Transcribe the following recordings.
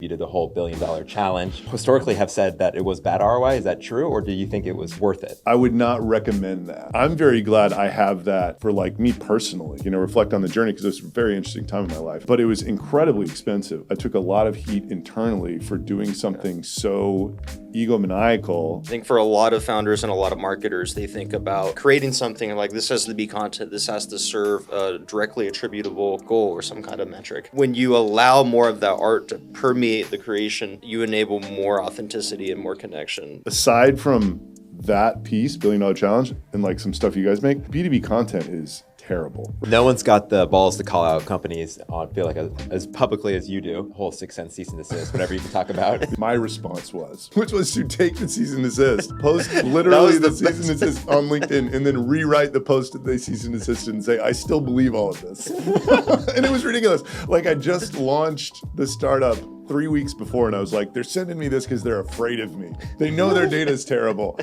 You did the whole billion-dollar challenge. Historically have said that it was bad ROI. Is that true, or do you think it was worth it? I would not recommend that. I'm very glad I have that for like me personally, reflect on the journey, because it was a very interesting time in my life. But it was incredibly expensive. I took a lot of heat internally for doing something so egomaniacal. I think for a lot of founders and a lot of marketers, they think about creating something like this has to be content, this has to serve a directly attributable goal or some kind of metric. When you allow more of that art to permeate the creation, you enable more authenticity and more connection. Aside from that piece, billion-dollar challenge, and like some stuff you guys make, B2B content is terrible. No one's got the balls to call out companies on, feel like as publicly as you do. Whole 6 cent cease and desist, whatever you can talk about. My response was to take the cease and desist, post literally the cease and desist on LinkedIn, and then rewrite the post that they cease and desist and say, I still believe all of this. And it was ridiculous. Like, I just launched the startup 3 weeks before, and I was like, they're sending me this because they're afraid of me. They know their data is terrible.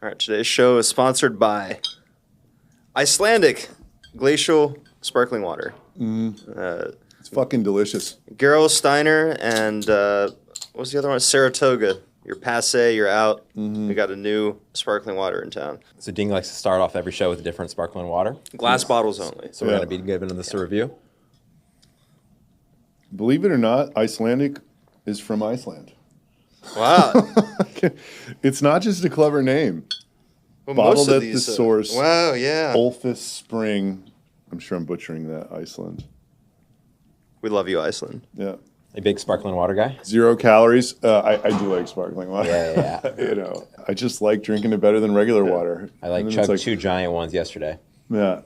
All right, today's show is sponsored by Icelandic Glacial Sparkling Water. It's fucking delicious. Gerolsteiner and what's the other one? Saratoga. You're passe, you're out. We got a new sparkling water in town. So Ding likes to start off every show with a different sparkling water. Glass bottles only. So we're going to be giving this a review. Believe it or not, Icelandic is from Iceland. Wow. It's not just a clever name. Well, Bottled at the source. Wow, yeah. Ulfis Spring. I'm sure I'm butchering that. Iceland. We love you, Iceland. Yeah. A big sparkling water guy? 0 calories. I do like sparkling water. Yeah. I just like drinking it better than regular water. I chugged 2 giant ones yesterday. Yeah.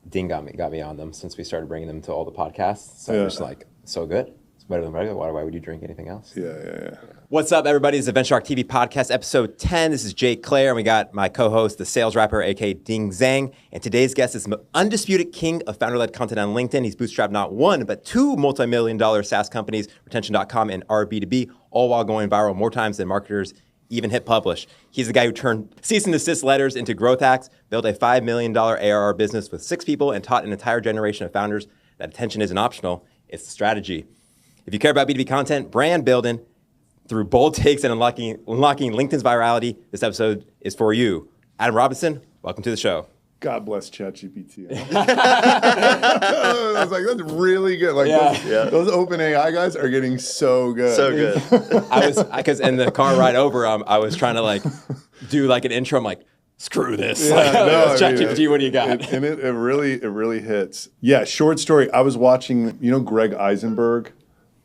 Ding got me on them since we started bringing them to all the podcasts. So I'm just like, so good. It's better than regular water. Why would you drink anything else? Yeah. What's up, everybody? This is Event Shark TV Podcast, episode 10. This is Jake Clare, and we got my co-host, the sales rapper, aka Ding Zhang. And today's guest is undisputed king of founder-led content on LinkedIn. He's bootstrapped not one, but 2 multi-million-dollar SaaS companies, Retention.com and B2B, all while going viral more times than marketers even hit publish. He's the guy who turned cease and desist letters into growth hacks, built a $5 million ARR business with 6 people, and taught an entire generation of founders that attention isn't optional, it's the strategy. If you care about B2B content, brand building, through bold takes and unlocking LinkedIn's virality, this episode is for you. Adam Robinson, welcome to the show. God bless ChatGPT. I was like, that's really good. Like those open AI guys are getting so good. So good. Because in the car ride over, I was trying to do an intro. I'm like, screw this. ChatGPT, what do you got? It really hits. Yeah, short story. I was watching, Greg Eisenberg.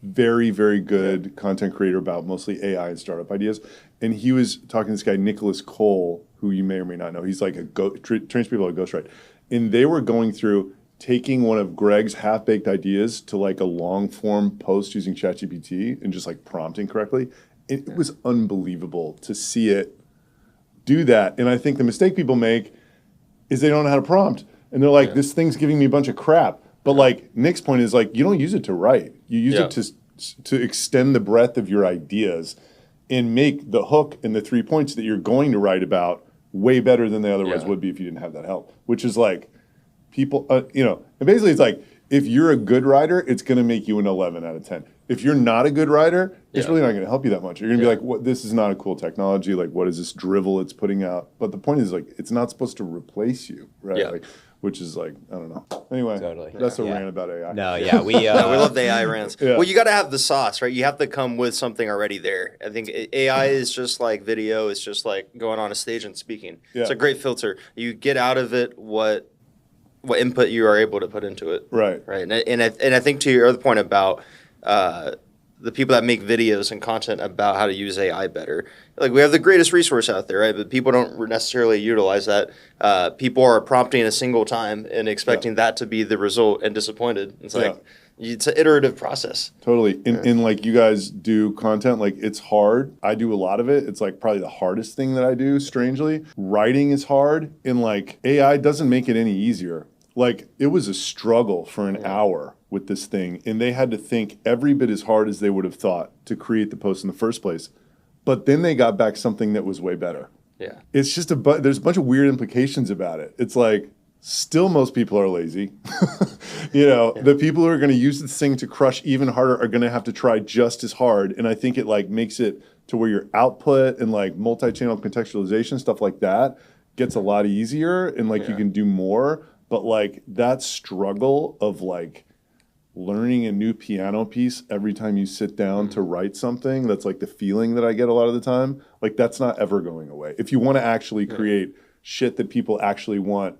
Very, very good content creator about mostly AI and startup ideas. And he was talking to this guy, Nicholas Cole, who you may or may not know. He's like trains people at Ghostwrite. And they were going through taking one of Greg's half-baked ideas to a long-form post using ChatGPT and just prompting correctly. It was unbelievable to see it do that. And I think the mistake people make is they don't know how to prompt. And they're like, this thing's giving me a bunch of crap. But Nick's point is you don't use it to write. You use it to extend the breadth of your ideas and make the hook and the 3 points that you're going to write about way better than they otherwise would be if you didn't have that help. Which is people, and basically it's if you're a good writer, it's going to make you an 11 out of 10. If you're not a good writer, it's really not going to help you that much. You're going to be like, "What? This is not a cool technology. What is this drivel it's putting out?" But the point is, it's not supposed to replace you, right? Yeah. Which is I don't know. Anyway, totally. That's a rant about AI. No, yeah, we we love the AI rants. Yeah. Well, you got to have the sauce, right? You have to come with something already there. I think AI is just like video. It's just like going on a stage and speaking. Yeah. It's a great filter. You get out of it what input you are able to put into it. Right. And I think to your other point about the people that make videos and content about how to use AI better. We have the greatest resource out there, right? But people don't necessarily utilize that. People are prompting a single time and expecting that to be the result and disappointed. It's it's an iterative process. Totally. And you guys do content, it's hard. I do a lot of it. It's probably the hardest thing that I do, strangely. Writing is hard, and AI doesn't make it any easier. It was a struggle for an hour with this thing, and they had to think every bit as hard as they would have thought to create the post in the first place. But then they got back something that was way better. Yeah. It's just there's a bunch of weird implications about it. It's like, still most people are lazy. The people who are going to use this thing to crush even harder are going to have to try just as hard. And I think it like makes it to where your output and like multi-channel contextualization, stuff like that, gets a lot easier, and like you can do more. But like that struggle of like learning a new piano piece every time you sit down to write something, that's like the feeling that I get a lot of the time. Like that's not ever going away. If you want to actually create shit that people actually want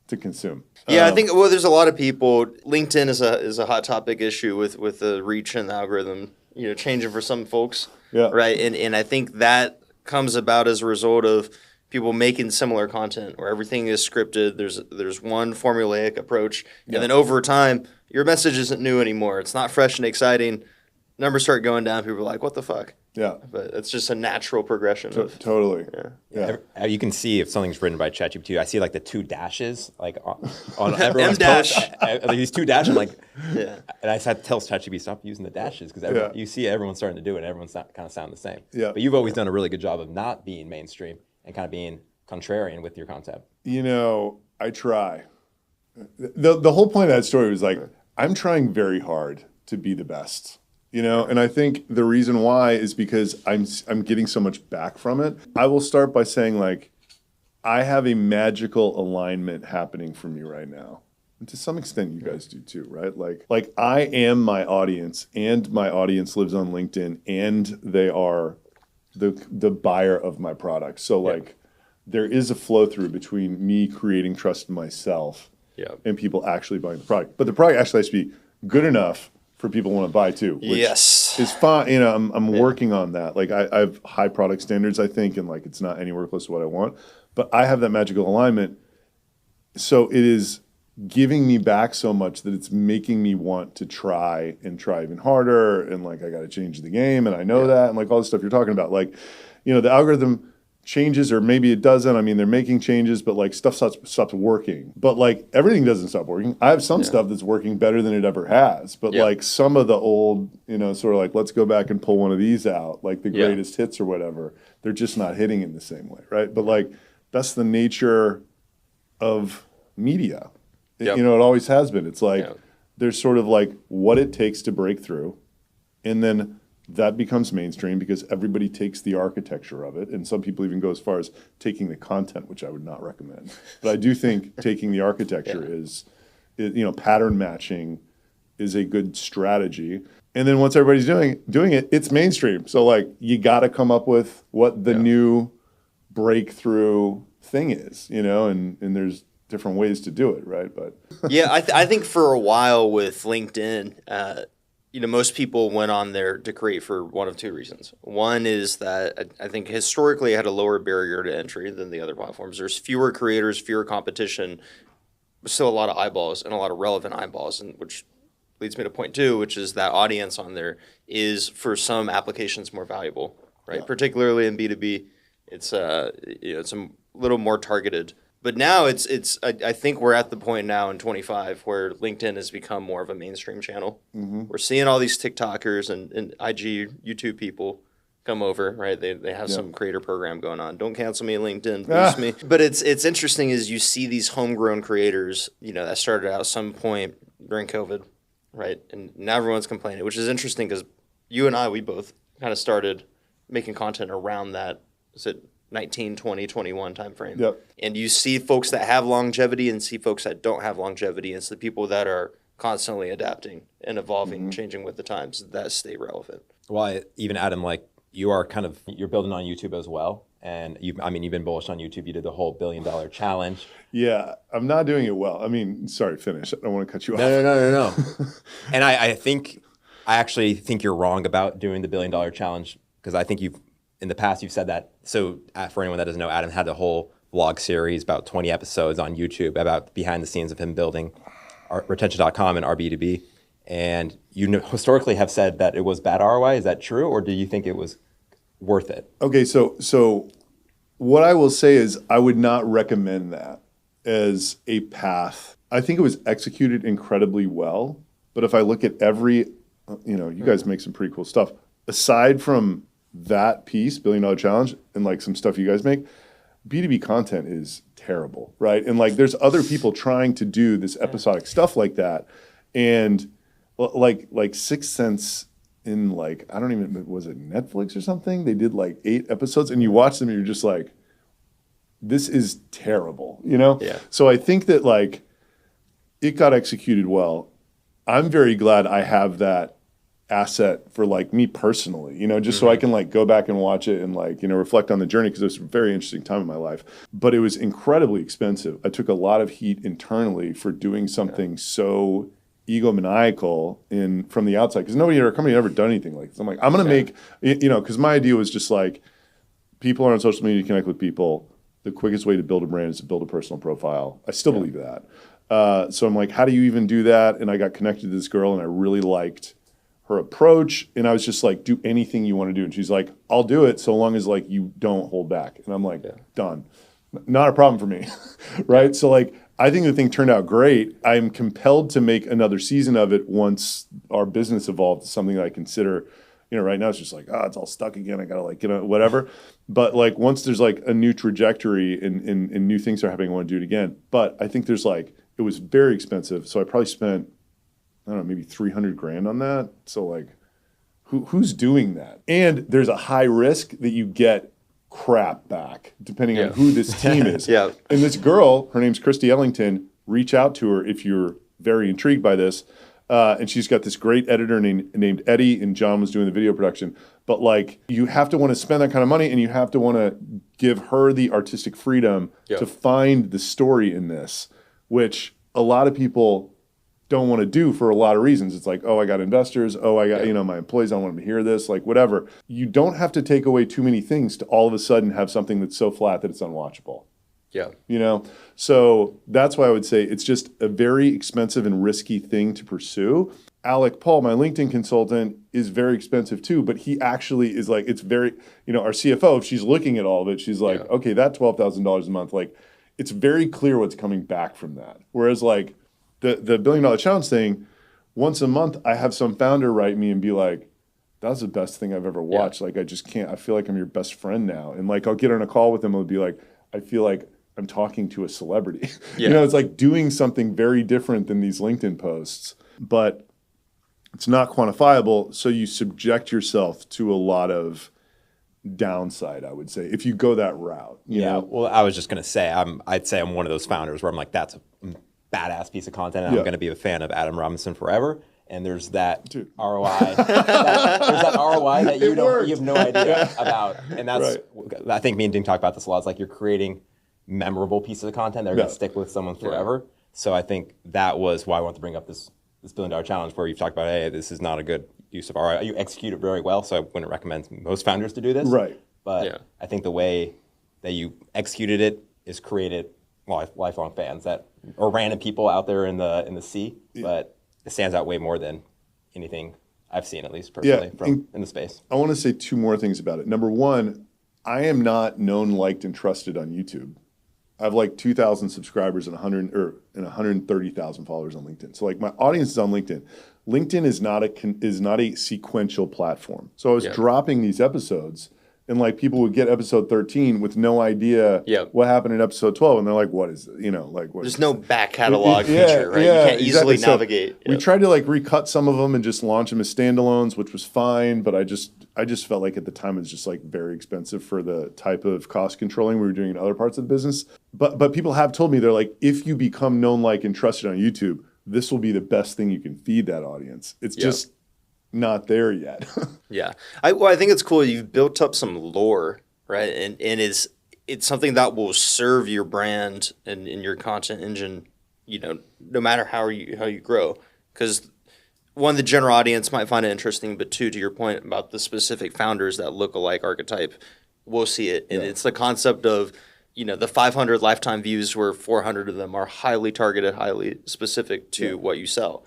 to consume. Yeah, I think there's a lot of people. LinkedIn is a hot topic issue with the reach and the algorithm, changing for some folks. Yeah. Right. And I think that comes about as a result of people making similar content where everything is scripted. There's one formulaic approach, and then over time, your message isn't new anymore. It's not fresh and exciting. Numbers start going down. People are like, "What the fuck?" Yeah. But it's just a natural progression. Totally. Yeah. You can see if something's written by ChatGPT. I see like the 2 dashes like on everyone's dash. post. Like these 2 dashes. I'm like, Yeah. And I had to tell ChatGPT stop using the dashes because you see everyone's starting to do it. And everyone's kind of sound the same. Yeah. But you've always done a really good job of not being mainstream and kind of being contrarian with your content. I try. The whole point of that story was like, I'm trying very hard to be the best. And I think the reason why is because I'm getting so much back from it. I will start by saying like, I have a magical alignment happening for me right now. And to some extent you guys do too, right? Like I am my audience, and my audience lives on LinkedIn, and they are the buyer of my product. So like there is a flow through between me creating trust in myself and people actually buying the product. But the product actually has to be good enough for people who want to buy too, which is fine. I'm working on that. Like I have high product standards, I think, and like it's not anywhere close to what I want. But I have that magical alignment. So it is giving me back so much that it's making me want to try even harder. And like I got to change the game, and I know that, and like all the stuff you're talking about. Like, the algorithm changes, or maybe it doesn't. I mean, they're making changes, but like stuff stops working. But like everything doesn't stop working. I have some stuff that's working better than it ever has. But like some of the old, sort of like, let's go back and pull one of these out, like the greatest hits or whatever. They're just not hitting in the same way, right? But like that's the nature of media. It always has been. It's like there's sort of like what it takes to break through, and then that becomes mainstream because everybody takes the architecture of it. And some people even go as far as taking the content, which I would not recommend. But I do think taking the architecture is, pattern matching is a good strategy. And then once everybody's doing it, it's mainstream. So like you got to come up with what the new breakthrough thing is, and there's different ways to do it, right? But I think for a while with LinkedIn, most people went on there to create for one of 2 reasons. One is that I think historically it had a lower barrier to entry than the other platforms. There's fewer creators, fewer competition, but still a lot of eyeballs and a lot of relevant eyeballs, and which leads me to point 2, which is that audience on there is for some applications more valuable, right? Yeah. Particularly in B2B, it's it's a little more targeted. But now I think we're at the point now in 25 where LinkedIn has become more of a mainstream channel. Mm-hmm. We're seeing all these TikTokers and IG, YouTube people come over, right? They have some creator program going on. Don't cancel me, LinkedIn, boost me. But it's interesting is you see these homegrown creators, that started out at some point during COVID, right? And now everyone's complaining, which is interesting because you and I, we both kind of started making content around that. Is it 19, 20, 21 timeframe. Yep. And you see folks that have longevity and see folks that don't have longevity. It's the people that are constantly adapting and evolving, changing with the times that stay relevant. Well, even Adam, like you're building on YouTube as well. And you've been bullish on YouTube. You did the whole $1 billion challenge. Yeah, I'm not doing it well. Sorry, finish. I don't want to cut you off. No. And I actually think you're wrong about doing the $1 billion challenge because I think in the past, you've said that. So for anyone that doesn't know, Adam had the whole vlog series, about 20 episodes on YouTube about behind the scenes of him building retention.com and our B2B. And you historically have said that it was bad ROI. Is that true? Or do you think it was worth it? Okay, so what I will say is I would not recommend that as a path. I think it was executed incredibly well. But if I look at every, you guys make some pretty cool stuff. Aside from that piece, $1 billion challenge, and like some stuff you guys make, B2B content is terrible, right? And like there's other people trying to do this episodic stuff like that. And like Sixth Sense in like, I don't even, was it Netflix or something? They did like 8 episodes and you watch them and you're just like, this is terrible, Yeah. So I think that like it got executed well. I'm very glad I have that asset for like me personally, just so I can like go back and watch it and like, reflect on the journey, because it was a very interesting time in my life. But it was incredibly expensive. I took a lot of heat internally for doing something so egomaniacal from the outside, because nobody in our company had ever done anything like this. I'm like, I'm going to make, because my idea was just like, people are on social media to connect with people. The quickest way to build a brand is to build a personal profile. I still believe that. So I'm like, how do you even do that? And I got connected to this girl and I really liked her approach. And I was just like, do anything you want to do. And she's like, I'll do it so long as like you don't hold back. And I'm like, done. Not a problem for me. Right. So like, I think the thing turned out great. I'm compelled to make another season of it once our business evolved to something that I consider, right now it's just like, it's all stuck again. I got to like, whatever. But like once there's like a new trajectory and new things are happening, I want to do it again. But I think there's like, it was very expensive. So I probably spent, I don't know, maybe $300,000 on that. So like, who's doing that? And there's a high risk that you get crap back, depending on who this team is. Yeah. And this girl, her name's Christy Ellington, reach out to her if you're very intrigued by this. And she's got this great editor named Eddie, and John was doing the video production. But like, you have to want to spend that kind of money, and you have to want to give her the artistic freedom to find the story in this, which a lot of people don't want to do for a lot of reasons. It's like, I got investors. I got, my employees, I don't want them to hear this, like whatever. You don't have to take away too many things to all of a sudden have something that's so flat that it's unwatchable. Yeah. So that's why I would say it's just a very expensive and risky thing to pursue. Alec Paul, my LinkedIn consultant, is very expensive too, but he actually is like, it's very, our CFO, if she's looking at all of it, she's like, okay, that $12,000 a month, like it's very clear what's coming back from that. Whereas like the $1 billion challenge thing, once a month, I have some founder write me and be like, that's the best thing I've ever watched. Like, I just can't, I feel like I'm your best friend now. And like, I'll get on a call with them and be like, I feel like I'm talking to a celebrity. It's like doing something very different than these LinkedIn posts, but it's not quantifiable. So you subject yourself to a lot of downside, I would say, if you go that route. You know? Well, I was just going to say, I'd say I'm one of those founders where I'm like, that's a badass piece of content, and I'm going to be a fan of Adam Robinson forever. And there's that ROI. There's that ROI that you have no idea about. And that's, I think me and Ding talk about this a lot. It's like you're creating memorable pieces of content that are going to stick with someone forever. So I think that was why I wanted to bring up this $1 billion challenge, where you've talked about, hey, this is not a good use of ROI. You execute it very well, so I wouldn't recommend most founders to do this. Right. But I think the way that you executed it is created lifelong fans that or random people out there in the sea. But it stands out way more than anything I've seen, at least personally, in the space. I want to say 2 more things about it. Number 1, I am not known, liked, and trusted on YouTube. I have like 2,000 subscribers and 130,000 followers on LinkedIn. So like my audience is on LinkedIn. LinkedIn is not a sequential platform. So I was dropping these episodes, and like people would get episode 13 with no idea what happened in episode 12, and they're like, "What is what?" There's no back catalog feature, right? You can't easily navigate. We tried to like recut some of them and just launch them as standalones, which was fine, but I just felt like at the time it was just like very expensive for the type of cost controlling we were doing in other parts of the business. But people have told me, they're like, if you become known, like, and trusted on YouTube, this will be the best thing you can feed that audience. It's just not there yet. I think it's cool. You've built up some lore, right? And it's something that will serve your brand and your content engine, no matter how you grow. Because one, the general audience might find it interesting, but 2, to your point about the specific founders that look alike archetype, will see it. And it's the concept of, the 500 lifetime views where 400 of them are highly targeted, highly specific to what you sell,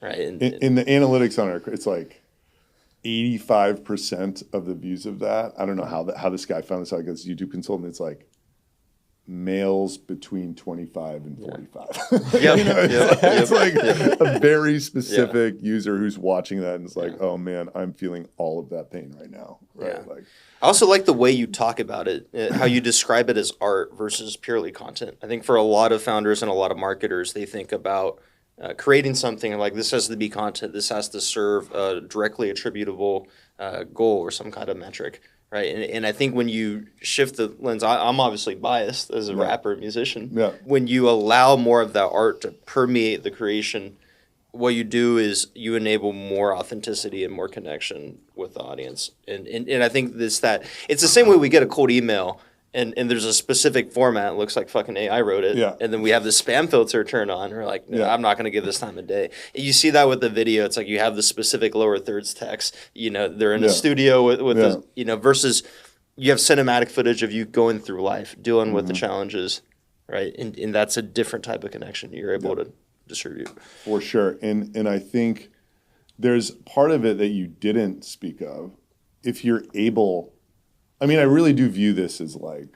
right? And the analytics on it, it's like 85% of the views of that. I don't know how this guy found this out, because YouTube consultant, it's like males between 25 and 45. Yep. It's like a very specific user who's watching that and it's like, oh man, I'm feeling all of that pain right now. Right. Yeah. Like, I also like the way you talk about it, how you describe it as art versus purely content. I think for a lot of founders and a lot of marketers, they think about creating something like this has to be content, this has to serve a directly attributable goal or some kind of metric, right? And I think when you shift the lens, I'm obviously biased as a rapper, musician. Yeah. When you allow more of that art to permeate the creation, what you do is you enable more authenticity and more connection with the audience. And I think it's the same way we get a cold email and there's a specific format. It looks like fucking AI wrote it. Yeah. And then we have the spam filter turned on. We're like, no, I'm not going to give this time of day. And you see that with the video. It's like you have the specific lower thirds text. They're in the studio with the, versus you have cinematic footage of you going through life, dealing with the challenges, right? And that's a different type of connection you're able to distribute. For sure. And I think there's part of it that you didn't speak of. If you're able, I mean, I really do view this as like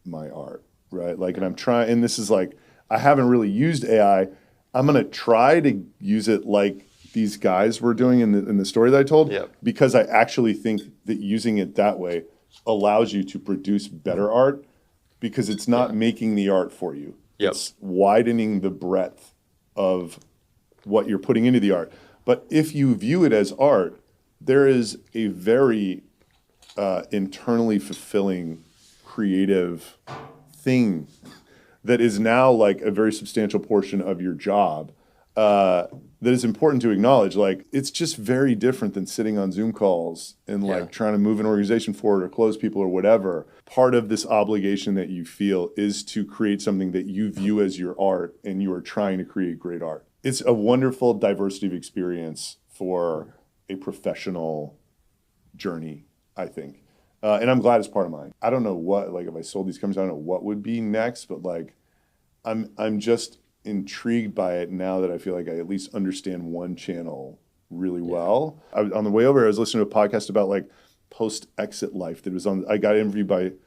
my art, right? Like, and I'm trying, and this is like, I haven't really used AI. I'm going to try to use it like these guys were doing in the story that I told, because I actually think that using it that way allows you to produce better art because it's not making the art for you. It's widening the breadth of what you're putting into the art. But if you view it as art, there is a very internally fulfilling creative thing that is now like a very substantial portion of your job that is important to acknowledge. Like, it's just very different than sitting on Zoom calls and like trying to move an organization forward or close people or whatever. Part of this obligation that you feel is to create something that you view as your art, and you are trying to create great art. It's a wonderful diversity of experience for a professional journey, I think. And I'm glad it's part of mine. I don't know what, like, if I sold these companies, I don't know what would be next, but like, I'm just intrigued by it now that I feel like I at least understand one channel really well. On the way over, I was listening to a podcast about like post-exit life that was on, I got interviewed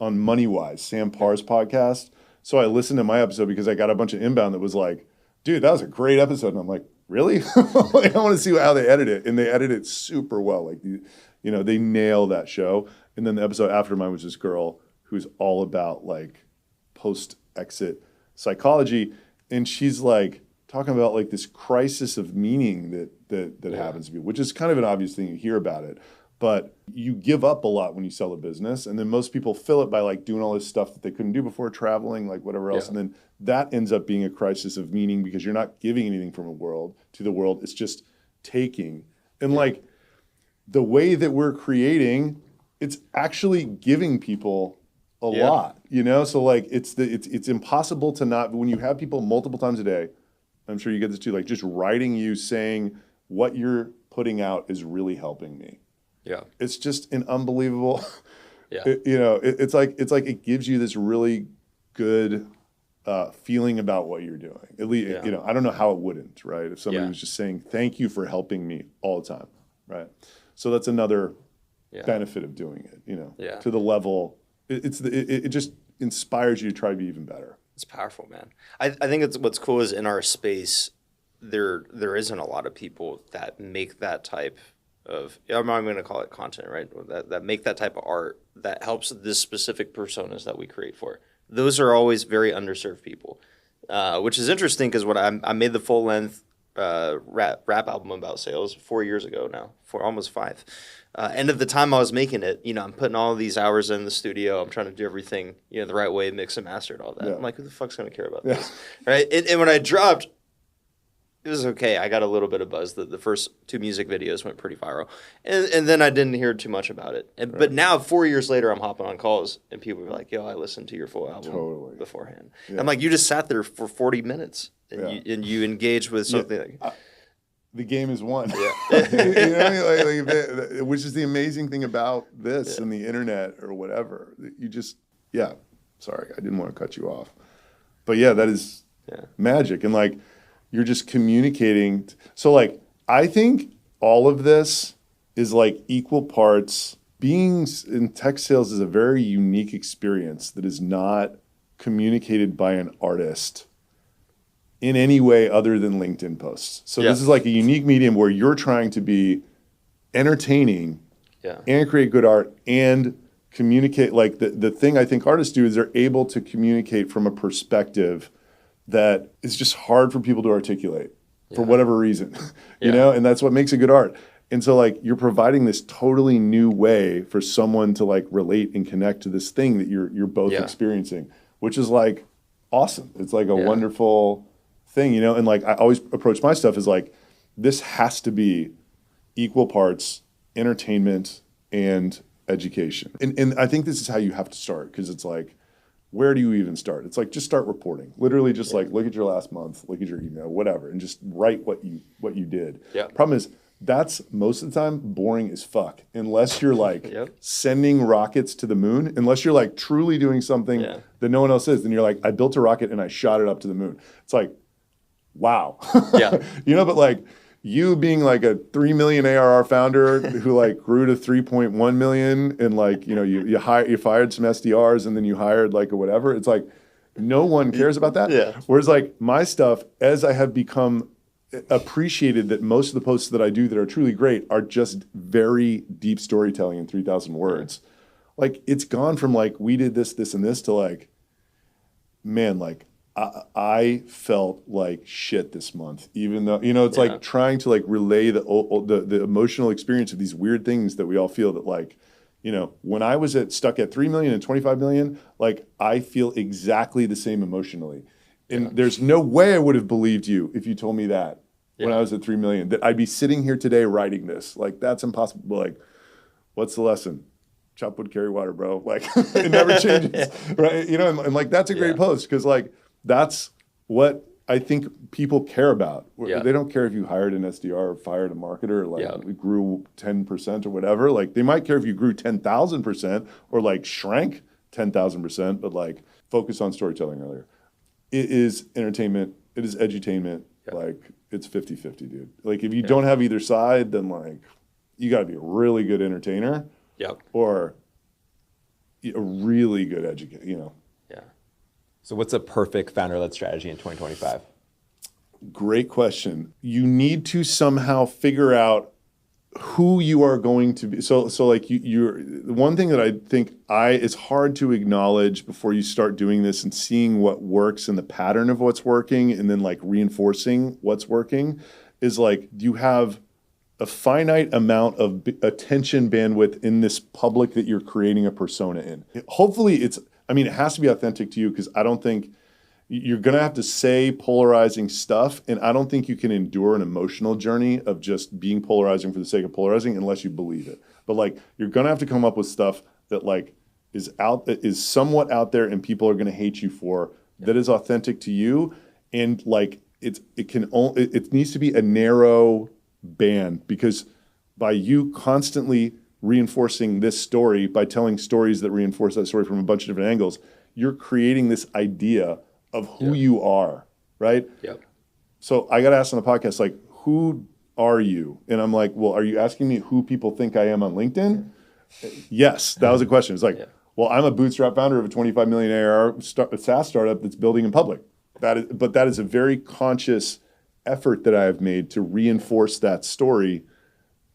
on MoneyWise, Sam Parr's podcast. So I listened to my episode because I got a bunch of inbound that was like, dude, that was a great episode. And I'm like, really? Like, I want to see how they edit it. And they edit it super well. Like, they nail that show. And then the episode after mine was this girl who's all about like post-exit psychology. And she's like talking about like this crisis of meaning that happens to people, which is kind of an obvious thing. You hear about it, but you give up a lot when you sell a business. And then most people fill it by like doing all this stuff that they couldn't do before, traveling, like whatever else. And then that ends up being a crisis of meaning because you're not giving anything from the world. It's just taking. And like the way that we're creating, it's actually giving people a lot, So like it's impossible to not, when you have people multiple times a day, I'm sure you get this too, like just writing you saying what you're putting out is really helping me. Yeah. It's just an unbelievable, it's like it gives you this really good feeling about what you're doing. At least, I don't know how it wouldn't, right? If somebody was just saying, thank you for helping me all the time, right? So that's another benefit of doing it, to the level, it just inspires you to try to be even better. It's powerful, man. I think what's cool is in our space, there isn't a lot of people that make that type of, I'm not going to call it content, right? That make that type of art that helps this specific personas that we create for. Those are always very underserved people, which is interesting because I made the full length rap album about sales 4 years ago now, for almost 5. And at the time I was making it, I'm putting all these hours in the studio. I'm trying to do everything, the right way, mix and master and all that. I'm like, who the fuck's going to care about this? Right. And when I dropped, it was okay. I got a little bit of buzz. The first 2 music videos went pretty viral. And then I didn't hear too much about it. But now 4 years later, I'm hopping on calls and people are like, yo, I listened to your full album beforehand. I'm like, you just sat there for 40 minutes and you engaged with something like the game is won. Yeah. Which is the amazing thing about this and the internet or whatever. You just, sorry, I didn't want to cut you off. But that is magic. And like, you're just communicating. So like, I think all of this is like equal parts. Being in tech sales is a very unique experience that is not communicated by an artist in any way other than LinkedIn posts. So this is like a unique medium where you're trying to be entertaining and create good art and communicate. Like the thing I think artists do is they're able to communicate from a perspective that is just hard for people to articulate for whatever reason, you know, and that's what makes it good art. And so like you're providing this totally new way for someone to like relate and connect to this thing that you're both experiencing, which is like awesome. It's like a wonderful thing, you know, and like I always approach my stuff as like, this has to be equal parts entertainment and education. And I think this is how you have to start, because it's like, where do you even start? It's like, just start reporting. Literally just like, look at your last month, look at your email, whatever, and just write what you did. Problem is, that's most of the time boring as fuck, unless you're like sending rockets to the moon, unless you're like truly doing something that no one else is. Then you're like, I built a rocket and I shot it up to the moon. It's like, wow. You know, but like you being like a 3 million ARR founder who like grew to 3.1 million and like, you know, you fired some SDRs and then you hired like a whatever. It's like, no one cares about that. Whereas like my stuff, as I have become appreciated that most of the posts that I do that are truly great are just very deep storytelling in 3,000 words. Like it's gone from like, we did this, this, and this to like, man, like I felt like shit this month, even though, you know, it's like trying to like relay the emotional experience of these weird things that we all feel that like, you know, when I was stuck at 3 million and 25 million, like I feel exactly the same emotionally. And there's no way I would have believed you if you told me that when I was at 3 million, that I'd be sitting here today writing this. Like, that's impossible. But like, what's the lesson? Chop wood, carry water, bro. Like, it never changes, right? You know, and like, that's a great post, because like, that's what I think people care about. They don't care if you hired an SDR or fired a marketer, or like grew 10% or whatever. Like, they might care if you grew 10,000% or like shrank 10,000%, but like, focus on storytelling earlier. It is entertainment. It is edutainment. Like, it's 50-50, dude. Like, if you don't have either side, then, like, you got to be a really good entertainer or a really good educator, you know. So what's a perfect founder-led strategy in 2025? Great question. You need to somehow figure out who you are going to be. So like you're the one thing that I think is hard to acknowledge before you start doing this and seeing what works and the pattern of what's working and then like reinforcing what's working is like you have a finite amount of attention bandwidth in this public that you're creating a persona in. Hopefully it has to be authentic to you, because I don't think you're going to have to say polarizing stuff, and I don't think you can endure an emotional journey of just being polarizing for the sake of polarizing unless you believe it. But like, you're going to have to come up with stuff that like is somewhat out there and people are going to hate you for, that is authentic to you, and like it needs to be a narrow band, because by you constantly reinforcing this story, by telling stories that reinforce that story from a bunch of different angles, you're creating this idea of who you are, right? So I got asked on the podcast, like, who are you? And I'm like, well, are you asking me who people think I am on LinkedIn? Yes, that was a question. It's like, well, I'm a bootstrap founder of a 25 million ARR SaaS startup that's building in public. But that is a very conscious effort that I have made to reinforce that story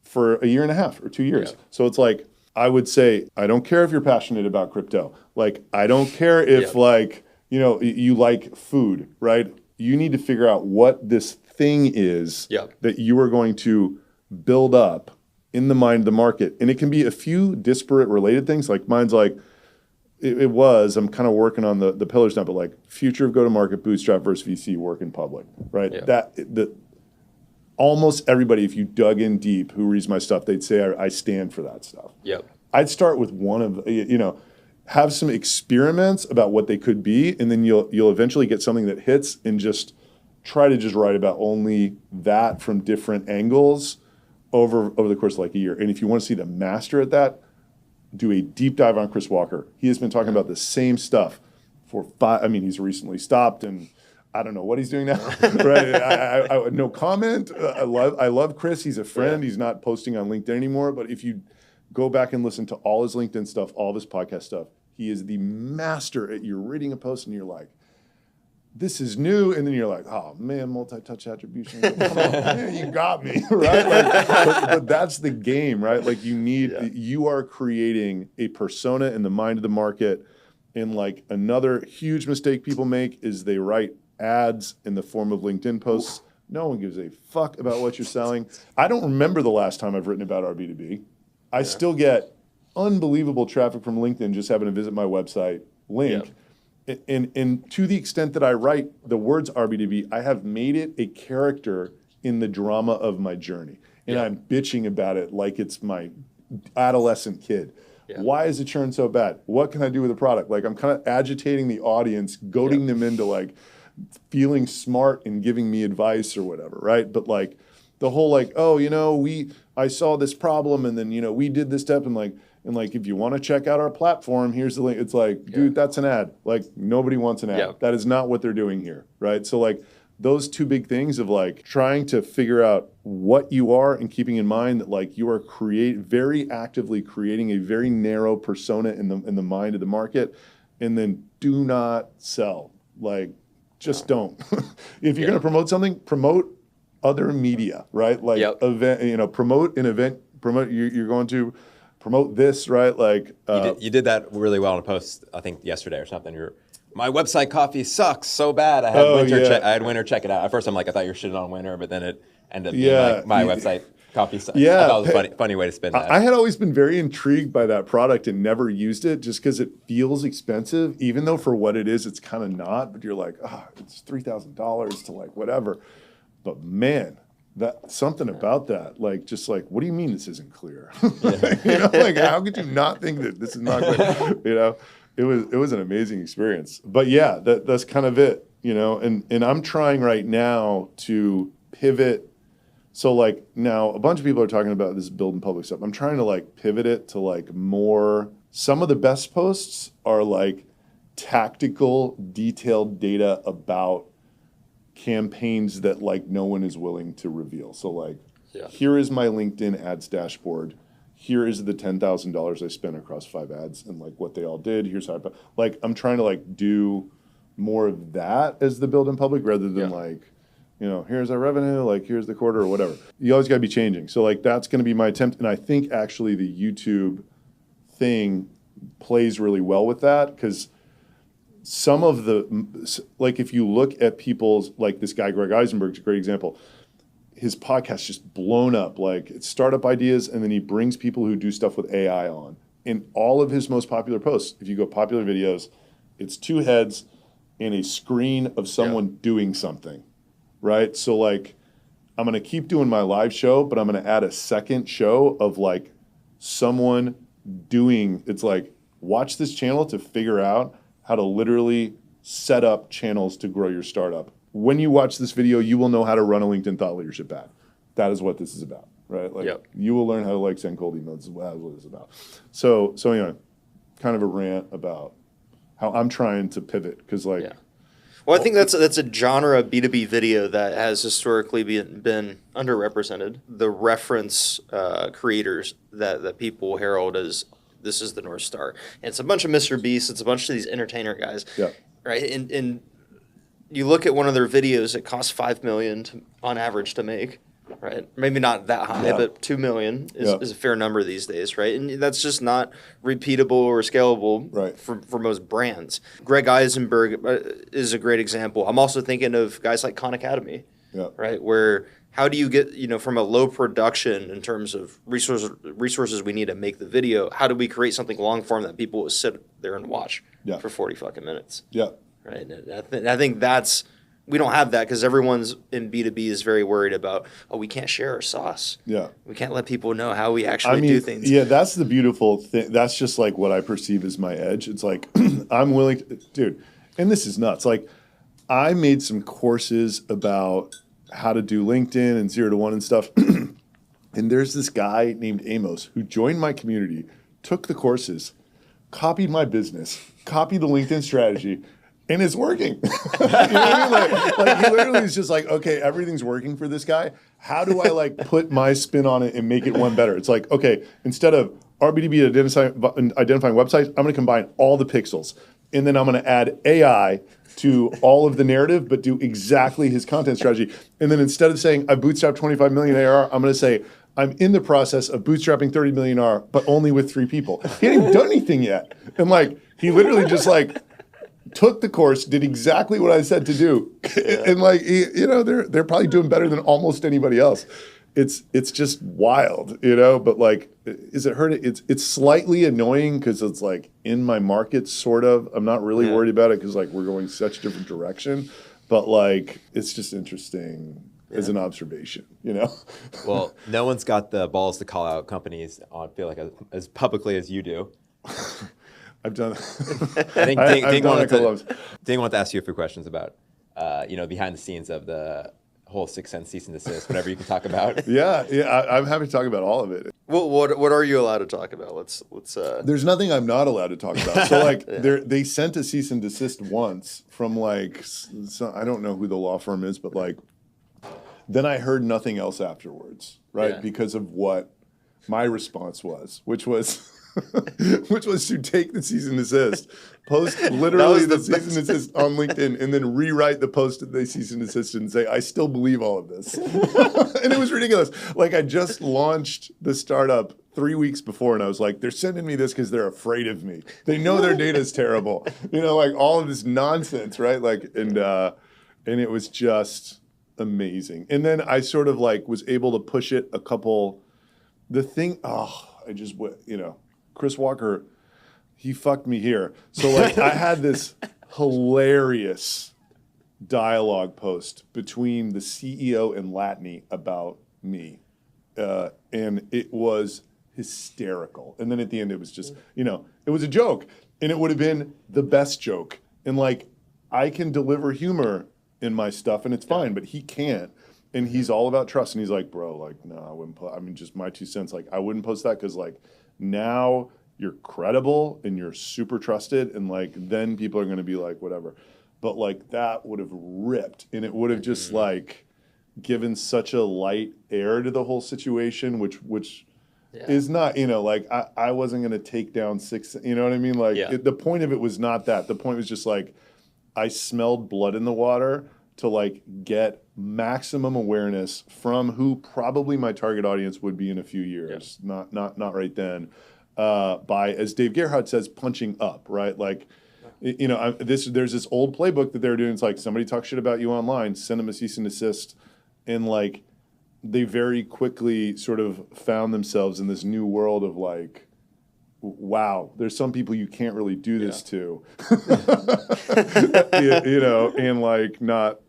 for a year and a half or 2 years. So it's like, I would say, I don't care if you're passionate about crypto. Like, I don't care if like, you know, you like food, right? You need to figure out what this thing is that you are going to build up in the mind of the market. And it can be a few disparate related things. Like mine's like, I'm kind of working on the pillars now, but like future of go-to-market, bootstrap versus VC, work in public, right? Almost everybody, if you dug in deep, who reads my stuff, they'd say I stand for that stuff. I'd start with one of, you know, have some experiments about what they could be, and then you'll eventually get something that hits, and just try to just write about only that from different angles over the course of like a year. And if you want to see the master at that, do a deep dive on Chris Walker. He has been talking about the same stuff for he's recently stopped, and I don't know what he's doing now. Right? I no comment. I love Chris. He's a friend. He's not posting on LinkedIn anymore. But if you go back and listen to all his LinkedIn stuff, all of his podcast stuff, He is the master at, you're reading a post and you're like, this is new, and then you're like, oh man, multi-touch attribution. Come on, man, you got me, right? Like, but that's the game, right? Like you are creating a persona in the mind of the market. And like another huge mistake people make is they write ads in the form of LinkedIn posts. No one gives a fuck about what you're selling. I don't remember the last time I've written about our B2B. I still get unbelievable traffic from LinkedIn just having to visit my website link. And to the extent that I write the words RB2B, I have made it a character in the drama of my journey. And I'm bitching about it like it's my adolescent kid. Yeah. Why is the churn so bad? What can I do with the product? Like I'm kind of agitating the audience, goading them into like feeling smart and giving me advice or whatever, right? But like the whole like, oh, I saw this problem and then, we did this step and like if you want to check out our platform, here's the link. It's like, dude, that's an ad. Like nobody wants an ad. Yeah. That is not what they're doing here, right? So like those two big things of like trying to figure out what you are and keeping in mind that like you are very actively creating a very narrow persona in the mind of the market, and then do not sell. Like just don't. If you're going to promote something, promote other media, right? Like event, promote an event, you're going to promote this, right? Like you did that really well in a post, I think yesterday or something. My website coffee sucks so bad. I had Winter check it out. At first, I thought you were shitting on Winter, but then it ended up being like my website coffee sucks. Yeah, I thought it was a funny way to spin that. I had always been very intrigued by that product and never used it just because it feels expensive, even though for what it is, it's kind of not. But you're like, it's $3,000 to like whatever. But man, that something about that, like just like, what do you mean this isn't clear? Like how could you not think that this is not clear? It was an amazing experience. But yeah, that's kind of it, and I'm trying right now to pivot. So like now a bunch of people are talking about this building public stuff. I'm trying to like pivot it to like more, some of the best posts are like tactical, detailed data about campaigns that like no one is willing to reveal. So like, here is my LinkedIn ads dashboard. Here is the $10,000 I spent across 5 ads and like what they all did. Here's how I'm trying to like do more of that as the build in public rather than like, here's our revenue, like here's the quarter or whatever. You always got to be changing. So like that's going to be my attempt. And I think actually the YouTube thing plays really well with that because some of the, like if you look at people's, like this guy, Greg Eisenberg's a great example. His podcast just blown up, like it's startup ideas, and then he brings people who do stuff with AI on. In all of his most popular posts, if you go popular videos, it's 2 heads and a screen of someone doing something, right? So like, I'm gonna keep doing my live show, but I'm gonna add a second show of like someone doing, it's like, watch this channel to figure out how to literally set up channels to grow your startup. When you watch this video, you will know how to run a LinkedIn thought leadership ad. That is what this is about, right? Like you will learn how to like send cold emails. That's what it's about. So anyway, kind of a rant about how I'm trying to pivot because like. Yeah. Well, I think that's a genre of B2B video that has historically been underrepresented. The reference creators that people herald as this is the North Star. And it's a bunch of Mr. Beast. It's a bunch of these entertainer guys, right? And you look at one of their videos, it costs $5 million on average to make, right? Maybe not that high, but $2 million is a fair number these days, right? And that's just not repeatable or scalable for most brands. Greg Eisenberg is a great example. I'm also thinking of guys like Khan Academy, right? Where how do you get, from a low production in terms of resources we need to make the video, how do we create something long form that people will sit there and watch for 40 fucking minutes? Yeah. Right. And I think we don't have that because everyone's in B2B is very worried about, we can't share our sauce. Yeah. We can't let people know how we actually do things. Yeah, that's the beautiful thing. That's just like what I perceive as my edge. It's like, I'm willing to, dude, and this is nuts. Like, I made some courses about how to do LinkedIn and 0 to 1 and stuff. And there's this guy named Amos who joined my community, took the courses, copied my business, copied the LinkedIn strategy, and it's working. You know what I mean? Like he literally is just like, okay, everything's working for this guy. How do I like put my spin on it and make it one better? It's like, okay, instead of RBDB identifying websites. I'm going to combine all the pixels. And then I'm going to add AI to all of the narrative, but do exactly his content strategy. And then instead of saying I bootstrapped 25 million ARR, I'm going to say I'm in the process of bootstrapping 30 million ARR, but only with 3 people. He hadn't even done anything yet. And like, he literally just like took the course, did exactly what I said to do. And like, they're probably doing better than almost anybody else. It's just wild, but like, is it hurting? It's slightly annoying because it's like in my market, sort of. I'm not really worried about it because like we're going such a different direction, but like, it's just interesting as an observation, Well, no one's got the balls to call out companies, I feel like, as publicly as you do. I've done. I think Ding wanted to ask you a few questions about, behind the scenes of the whole 6 cent cease and desist, whatever you can talk about. Yeah, I'm happy to talk about all of it. Well, what are you allowed to talk about? Let's. There's nothing I'm not allowed to talk about. So like, they sent a cease and desist once from like, I don't know who the law firm is, but like, then I heard nothing else afterwards, right? Because of what my response was, which was to take the cease and desist, post literally the cease and desist on LinkedIn, and then rewrite the post that they cease and desist and say, I still believe all of this. And it was ridiculous. Like, I just launched the startup 3 weeks before, and I was like, they're sending me this because they're afraid of me. They know their data is terrible. Like all of this nonsense, right? Like, and it was just amazing. And then I sort of like was able to push it a couple, Chris Walker, he fucked me here. So like I had this hilarious dialogue post between the CEO and Latney about me. And it was hysterical. And then at the end it was just, it was a joke. And it would have been the best joke. And like, I can deliver humor in my stuff and it's fine, but he can't. And he's all about trust. And he's like, bro, like, no, I wouldn't just my 2 cents. Like, I wouldn't post that because like now you're credible and you're super trusted. And like, then people are going to be like, whatever. But like that would have ripped and it would have just like given such a light air to the whole situation, which is not, like I wasn't going to take down 6, you know what I mean? Like the point of it was not that. The point was just like, I smelled blood in the water to like get maximum awareness from who probably my target audience would be in a few years, not right then, by, as Dave Gerhardt says, punching up, right? Like, there's this old playbook that they're doing. It's like somebody talks shit about you online, send them a cease and desist, and like they very quickly sort of found themselves in this new world of like, wow, there's some people you can't really do this to, and like not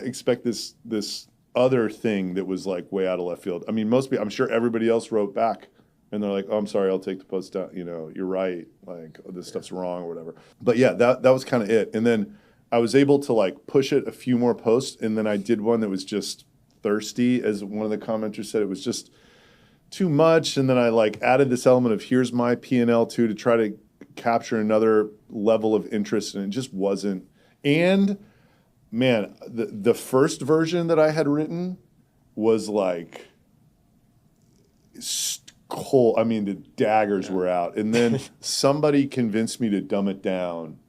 expect this other thing that was like way out of left field. I mean, most people, I'm sure everybody else wrote back and they're like, oh, I'm sorry, I'll take the post down. You're right. Like this stuff's wrong or whatever. But yeah, that was kind of it. And then I was able to like push it a few more posts. And then I did one that was just thirsty, as one of the commenters said. It was just too much, and then I like added this element of here's my P&L too to try to capture another level of interest, and it just wasn't. And man, the first version that I had written was like cold. I mean, the daggers were out, and then somebody convinced me to dumb it down,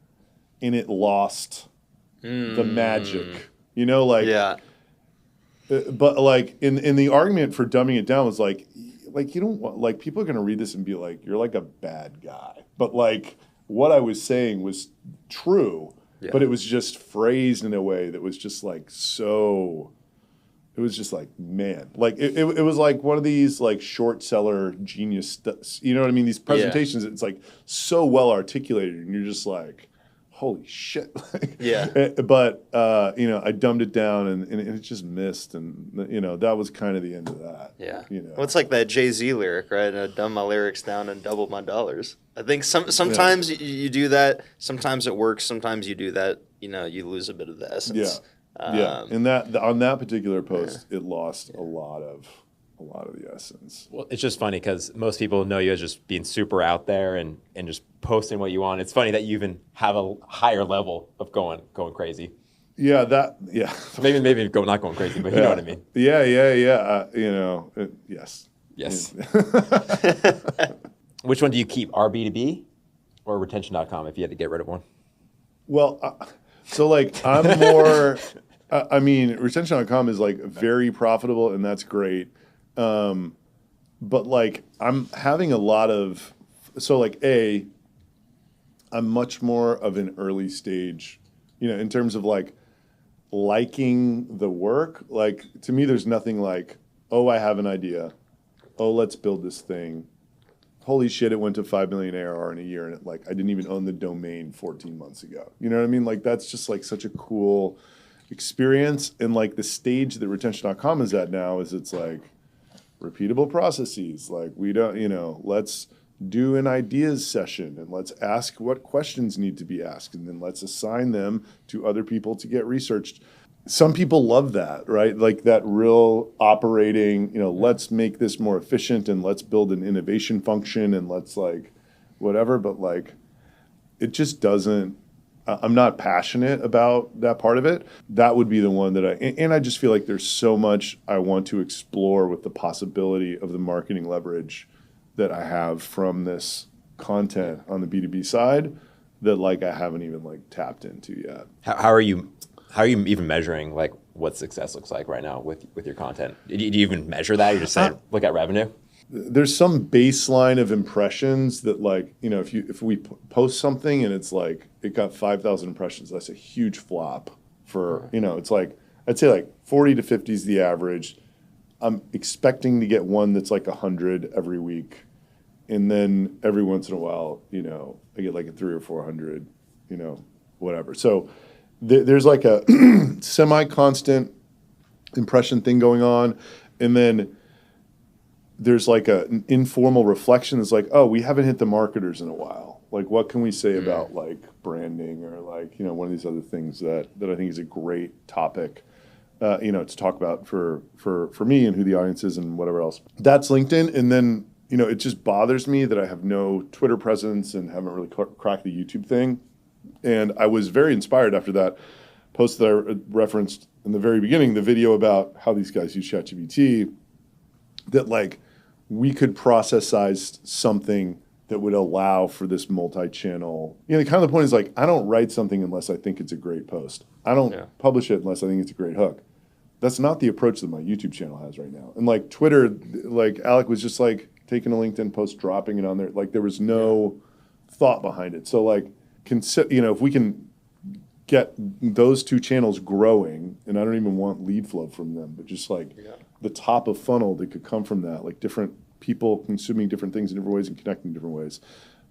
and it lost the magic. But like in the argument for dumbing it down was like you don't want, like, people are going to read this and be like, you're like a bad guy. But like what I was saying was true, but it was just phrased in a way that was just like, so it was just like, man, like it was like one of these like short seller genius, you know what I mean? These presentations, it's like so well articulated and you're just like, holy shit. But, I dumbed it down and it just missed. And, that was kind of the end of that. Yeah. Well, it's like that Jay-Z lyric, right? I dumbed my lyrics down and doubled my dollars. I think sometimes you do that. Sometimes it works. Sometimes you do that. You lose a bit of the essence. And that on that particular post, it lost a lot of the essence. Well, it's just funny because most people know you as just being super out there and just posting what you want. It's funny that you even have a higher level of going crazy. Maybe not going crazy, but you know what I mean. Yeah. Yes. Yes. Which one do you keep, our B2B or retention.com if you had to get rid of one? Well, so like I'm more, I mean, retention.com is like very profitable and that's great. But like I'm having a lot of, so like I'm much more of an early stage, in terms of like liking the work. Like to me, there's nothing like, oh, I have an idea. Oh, let's build this thing. Holy shit, it went to 5 million ARR in a year, and I didn't even own the domain 14 months ago. You know what I mean? Like that's just like such a cool experience. And like the stage that retention.com is at now is it's like repeatable processes. Like we don't, let's do an ideas session and let's ask what questions need to be asked, and then let's assign them to other people to get researched. Some people love that, right? Like that real operating, let's make this more efficient and let's build an innovation function and let's like whatever. But like, it just doesn't, I'm not passionate about that part of it. That would be the one that and I just feel like there's so much I want to explore with the possibility of the marketing leverage that I have from this content on the B2B side that like I haven't even like tapped into yet. How are you even measuring like what success looks like right now with your content? Do you even measure that? You just say look at revenue? There's some baseline of impressions that like, if we post something and it's like it got 5,000 impressions, that's a huge flop for, it's like I'd say like 40 to 50 is the average. I'm expecting to get one that's like 100 every week. And then every once in a while, I get like a 300 or 400, whatever. So there's like a semi-constant impression thing going on. And then there's like an informal reflection that's like, oh, we haven't hit the marketers in a while. Like, what can we say about like branding or like, one of these other things that I think is a great topic, to talk about for me and who the audience is and whatever else. That's LinkedIn. And then, it just bothers me that I have no Twitter presence and haven't really cracked the YouTube thing. And I was very inspired after that post that I referenced in the very beginning, the video about how these guys use ChatGPT, that like we could process size something that would allow for this multi-channel. Kind of the point is like, I don't write something unless I think it's a great post. I don't publish it unless I think it's a great hook. That's not the approach that my YouTube channel has right now. And like Twitter, like Alec was just like taking a LinkedIn post, dropping it on there. Like there was no thought behind it. So like, if we can get those two channels growing, and I don't even want lead flow from them, but just like the top of funnel that could come from that, like different people consuming different things in different ways and connecting in different ways,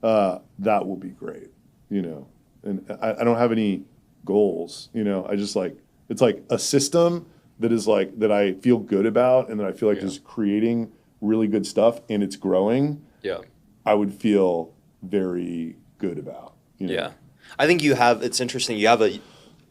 that will be great, And I don't have any goals, I just like, it's like a system that is like, that I feel good about and that I feel like is creating really good stuff and it's growing. Yeah. I would feel very good about. Yeah. I think it's interesting. You have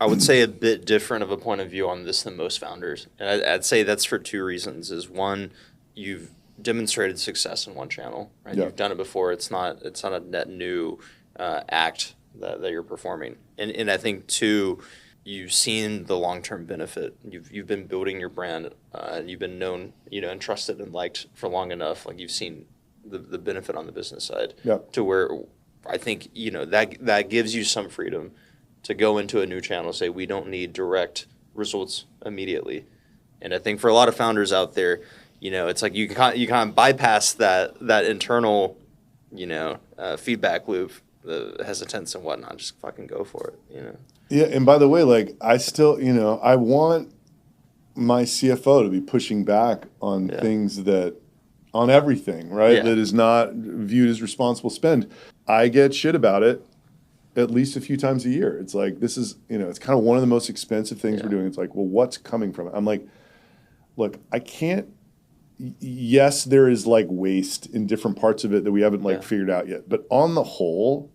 I would say a bit different of a point of view on this than most founders. And I'd say that's for two reasons. Is one, you've demonstrated success in one channel, right? Yeah. You've done it before. It's not a net new act that you're performing. And I think two, you've seen the long-term benefit. You've been building your brand. You've been known, and trusted and liked for long enough. Like you've seen the benefit on the business side to where I think, that gives you some freedom to go into a new channel and say, we don't need direct results immediately. And I think for a lot of founders out there, it's like you kind of bypass that internal, feedback loop, the hesitance and whatnot. Just fucking go for it, Yeah, and by the way, like I still, I want my CFO to be pushing back on things on everything, right? Yeah. That is not viewed as responsible spend. I get shit about it at least a few times a year. It's like, this is, it's kind of one of the most expensive things we're doing. It's like, well, what's coming from it? I'm like, look, I can't, yes, there is like waste in different parts of it that we haven't like figured out yet. But on the whole,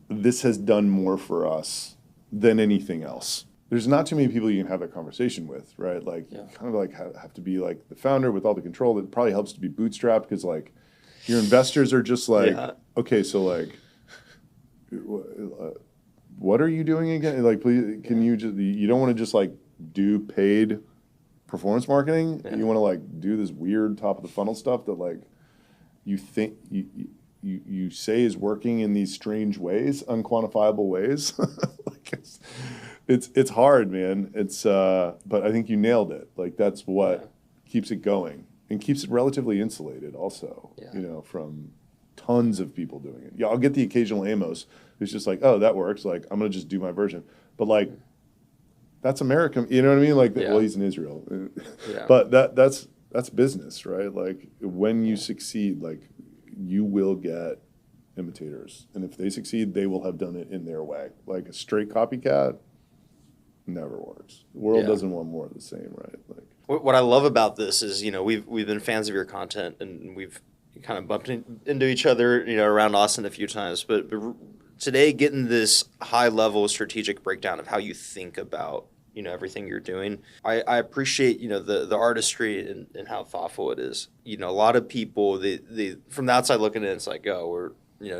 this has done more for us than anything else. There's not too many people you can have that conversation with, right? Like you kind of like have to be like the founder with all the control. That probably helps to be bootstrapped because like your investors are just like, okay, so like, what are you doing again? Like, please, can you don't want to just like do paid performance marketing, and you want to like do this weird top of the funnel stuff that like you think you say is working in these strange ways, unquantifiable ways. Like it's hard, man. But I think you nailed it. Like that's what keeps it going and keeps it relatively insulated also, from tons of people doing it. Yeah, I'll get the occasional Amos who's just like, oh, that works. Like, I'm going to just do my version. But like, that's American, you know what I mean? Like, well, he's in Israel. But that's business, right? Like, when you succeed, like, you will get imitators. And if they succeed, they will have done it in their way. Like, a straight copycat never works. The world doesn't want more of the same, right? Like, what I love about this is, we've been fans of your content, and we've kind of bumped into each other, around Austin a few times. But today, getting this high-level strategic breakdown of how you think about, everything you're doing, I appreciate, the artistry and how thoughtful it is. A lot of people, they from the outside looking in, it's like, oh, we're,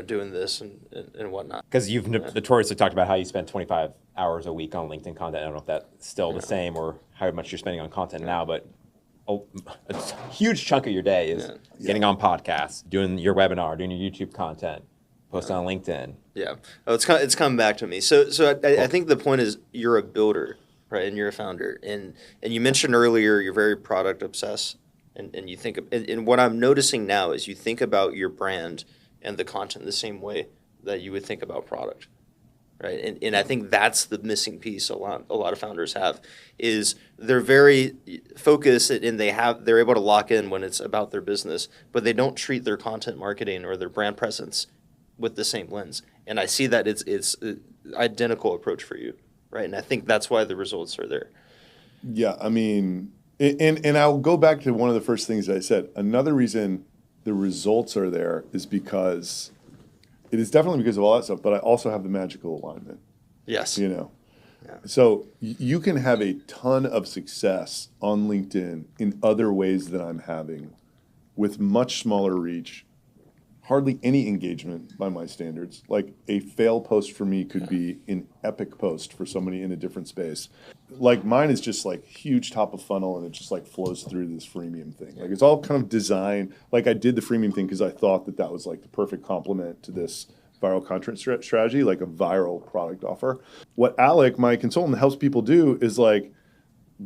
doing this and whatnot. Because you've notoriously talked about how you spend 25 hours a week on LinkedIn content. I don't know if that's still the same or how much you're spending on content now, but a huge chunk of your day is getting on podcasts, doing your webinar, doing your YouTube content, posting on LinkedIn. Yeah. Oh, it's coming back to me. So I think the point is you're a builder, right? And you're a founder. And you mentioned earlier you're very product obsessed. And you think, and what I'm noticing now is you think about your brand and the content the same way that you would think about product. Right, and I think that's the missing piece. A lot of founders have is they're very focused and they're able to lock in when it's about their business, but they don't treat their content marketing or their brand presence with the same lens. And I see that it's an identical approach for you, right? And I think that's why the results are there. Yeah, I mean, and I'll go back to one of the first things I said. Another reason the results are there is because. It is definitely because of all that stuff, but I also have the magical alignment. Yes. So you can have a ton of success on LinkedIn in other ways than I'm having with much smaller reach, hardly any engagement by my standards. Like a fail post for me could be an epic post for somebody in a different space. Like mine is just like huge top of funnel and it just like flows through this freemium thing. Like it's all kind of designed. Like I did the freemium thing because I thought that was like the perfect complement to this viral content strategy, like a viral product offer. What Alec, my consultant, helps people do is like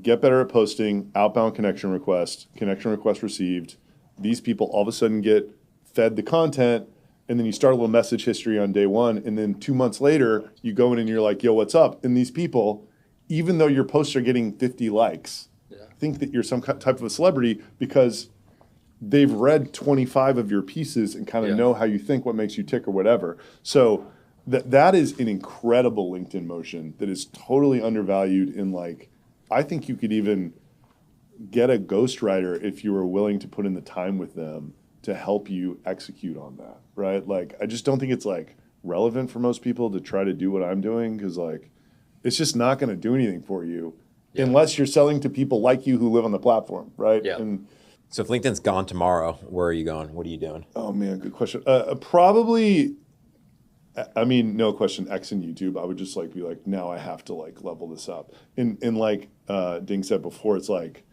get better at posting outbound connection request received. These people all of a sudden get fed the content, and then you start a little message history on day one, and then 2 months later, you go in and you're like, yo, what's up? And these people, even though your posts are getting 50 likes, think that you're some type of a celebrity because they've read 25 of your pieces and kind of know how you think, what makes you tick or whatever. So that is an incredible LinkedIn motion that is totally undervalued in like, I think you could even get a ghostwriter if you were willing to put in the time with them to help you execute on that, right? Like, I just don't think it's like relevant for most people to try to do what I'm doing because like, it's just not going to do anything for you unless you're selling to people like you who live on the platform, right? Yeah. And so if LinkedIn's gone tomorrow, where are you going? What are you doing? Oh man, good question. Probably, I mean, no question, X and YouTube. I would just like be like, now I have to like level this up. And like Ding said before, it's like,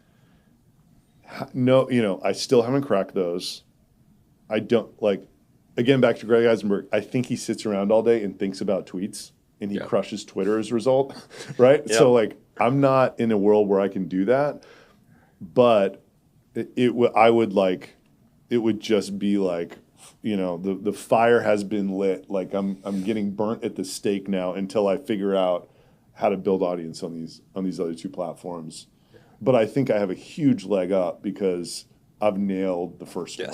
no, I still haven't cracked those. I don't like, again, back to Greg Eisenberg, I think he sits around all day and thinks about tweets and he crushes Twitter as a result, right? Yep. So like, I'm not in a world where I can do that, but it would just be like, the fire has been lit. Like I'm getting burnt at the stake now until I figure out how to build audience on these other two platforms. But I think I have a huge leg up because I've nailed the first one,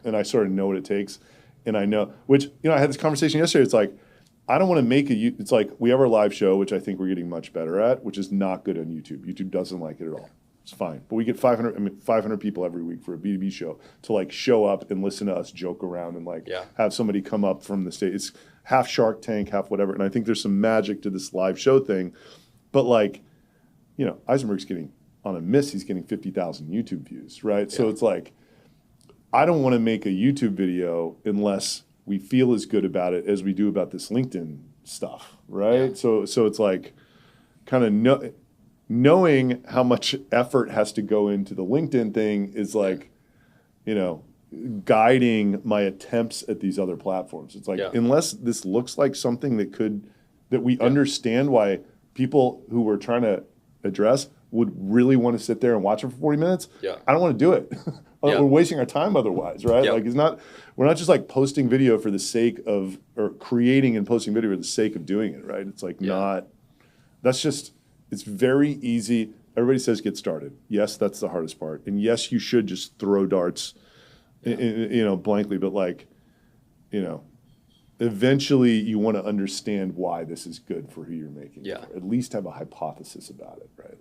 and I sort of know what it takes. And I know, which, I had this conversation yesterday. It's like, I don't want to make it's like we have our live show, which I think we're getting much better at, which is not good on YouTube. YouTube doesn't like it at all. It's fine. But we get 500 people every week for a B2B show to like show up and listen to us joke around and like have somebody come up from the stage. It's half Shark Tank, half whatever. And I think there's some magic to this live show thing. But like, Eisenberg's getting, on a miss, he's getting 50,000 YouTube views, right? Yeah. So it's like, I don't want to make a YouTube video unless we feel as good about it as we do about this LinkedIn stuff, right? Yeah. So it's like kind of knowing how much effort has to go into the LinkedIn thing is like, guiding my attempts at these other platforms. It's like, unless this looks like something that we understand why people who we're trying to address would really want to sit there and watch it for 40 minutes, I don't want to do it. We're wasting our time otherwise, right? Like we're not just like posting video for the sake of, or creating and posting video for the sake of doing it, right? It's like it's very easy. Everybody says get started. Yes, that's the hardest part. And yes, you should just throw darts, blankly, but eventually you want to understand why this is good for who you're making it for. At least have a hypothesis about it, right?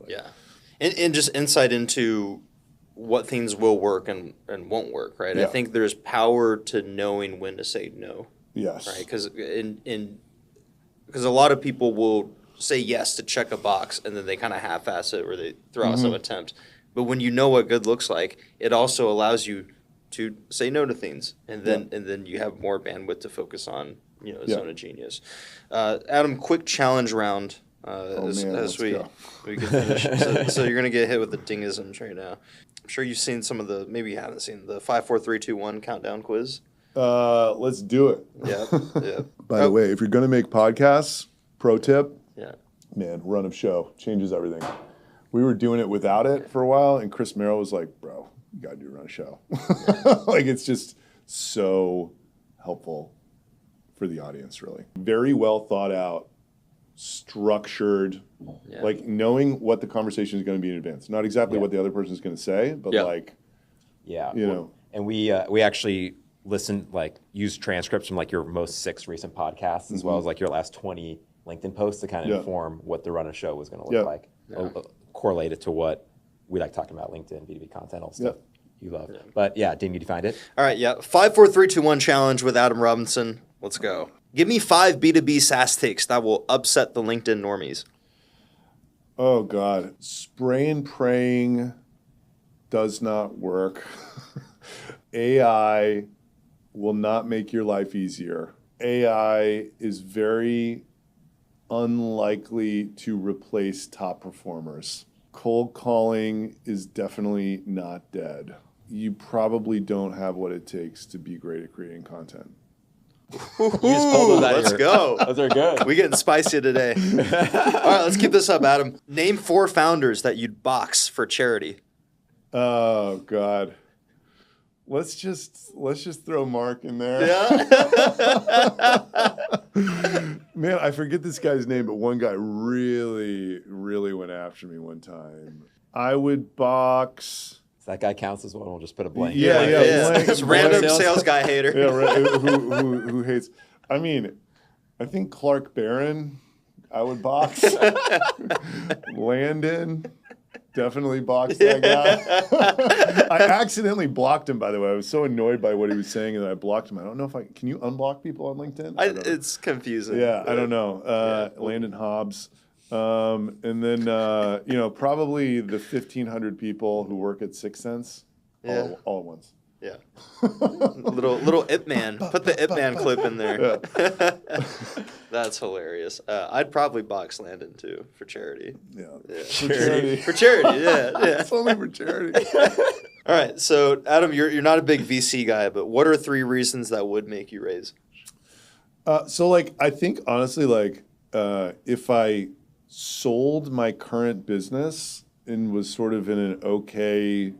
And just insight into what things will work and won't work, right? I think there's power to knowing when to say no. Yes. Right? Because a lot of people will say yes to check a box and then they kind of half-ass it or they throw out some attempt. But when you know what good looks like, it also allows you to say no to things, and then you have more bandwidth to focus on, zone of genius. Adam, quick challenge round as we get finished. So you're gonna get hit with the dingisms right now. I'm sure you've seen some of the, maybe you haven't seen the 5, 4, 3, 2, 1 countdown quiz. Let's do it. Yeah. By the way, if you're gonna make podcasts, pro tip. Yeah. Man, run of show changes everything. We were doing it without it for a while, and Chris Merrill was like, bro, you got to do run of show. Like, it's just so helpful for the audience, really. Very well thought out, structured, like knowing what the conversation is going to be in advance. Not exactly what the other person is going to say, but And we actually listened, use transcripts from your most 6 recent podcasts, as well as your last 20 LinkedIn posts to kind of inform what the run of show was going to look like. Correlate it to what we like talking about, LinkedIn, B2B content, all stuff you love. Yeah. But Ding, you find it? All right, 5, 4, 3, 2, 1 challenge with Adam Robinson. Let's go. Give me 5 B2B SaaS takes that will upset the LinkedIn normies. Oh, God. Spray and praying does not work. AI will not make your life easier. AI is very unlikely to replace top performers. Cold calling is definitely not dead. You probably don't have what it takes to be great at creating content. You just pulled those out. Let's go. Those are good. We're getting spicy today. All right, let's keep this up, Adam. Name 4 founders that you'd box for charity. Oh, God. Let's just throw Mark in there. Man, I forget this guy's name, but one guy really, really went after me one time. I would box. So that guy counts as well. We'll just put a blank. Blank. Just random sales guy hater. Who hates? I mean, I think Clark Barron, I would box. Landon. Definitely boxed that guy. I accidentally blocked him, by the way. I was so annoyed by what he was saying that I blocked him. I don't know if can you unblock people on LinkedIn? It's confusing. Yeah, I don't know. Landon Hobbs. And then, probably the 1,500 people who work at 6 Sense all at once. Yeah. little Ip Man. Put the Ip Man clip in there. That's hilarious. I'd probably box Landon too for charity. Yeah. For charity, yeah. It's only for charity. All right. So Adam, you're not a big VC guy, but what are 3 reasons that would make you raise? I think honestly, if I sold my current business and was sort of in an okay,